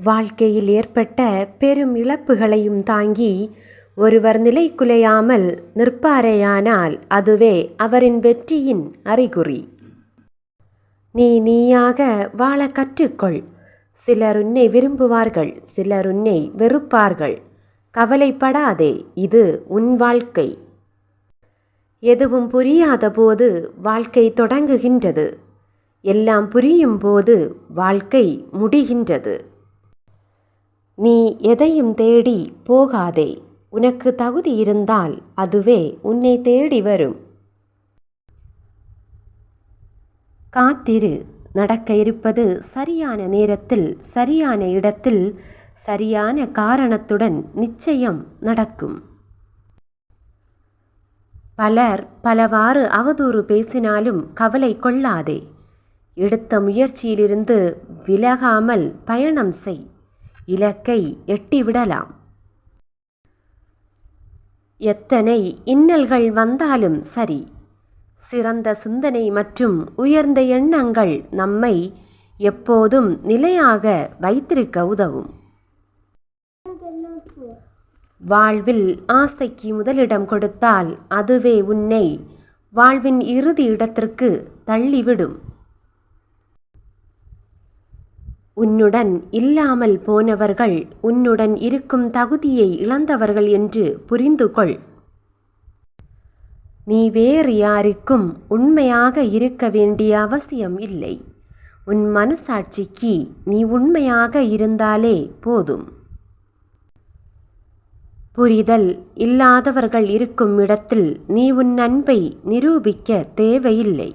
வாழ்க்கையில் ஏற்பட்ட பெரும் இழப்புகளையும் தாங்கி ஒருவர் நிலைகுலையாமல் நிற்பாரேயானால் அதுவே அவரின் வெற்றியின் அறிகுறி. நீயாக வாழ கற்றுக்கொள். சிலர் உன்னை விரும்புவார்கள், சிலர் உன்னை வெறுப்பார்கள். கவலைப்படாதே, இது உன் வாழ்க்கை. எதுவும் புரியாத போது வாழ்க்கை தொடங்குகின்றது. எல்லாம் புரியும் போது வாழ்க்கை முடிகின்றது. நீ எதையும் தேடி போகாதே. உனக்கு தகுதி இருந்தால் அதுவே உன்னை தேடி வரும். காத்திரு. நடக்க இருப்பது சரியான நேரத்தில், சரியான இடத்தில், சரியான காரணத்துடன் நிச்சயம் நடக்கும். பலர் பலவாறு அவதூறு பேசினாலும் கவலை கொள்ளாதே. எடுத்த முயற்சியிலிருந்து விலகாமல் பயணம் செய். இலக்கை எட்டிவிடலாம். எத்தனை இன்னல்கள் வந்தாலும் சரி, சிறந்த சிந்தனை மற்றும் உயர்ந்த எண்ணங்கள் நம்மை எப்போதும் நிலையாக வைத்திருக்க உதவும். வாழ்வில் ஆசைக்கு முதலிடம் கொடுத்தால் அதுவே உன்னை வாழ்வின் இறுதி இடத்திற்கு தள்ளிவிடும். உன்னுடன் இல்லாமல் போனவர்கள் உன்னுடன் இருக்கும் தகுதியை இழந்தவர்கள் என்று புரிந்து கொள். நீ வேறு யாருக்கும் உண்மையாக இருக்க வேண்டிய அவசியம் இல்லை. உன் மனசாட்சிக்கு நீ உண்மையாக இருந்தாலே போதும். புரிதல் இல்லாதவர்கள் இருக்கும் இடத்தில் நீ உன் அன்பை நிரூபிக்க தேவையில்லை.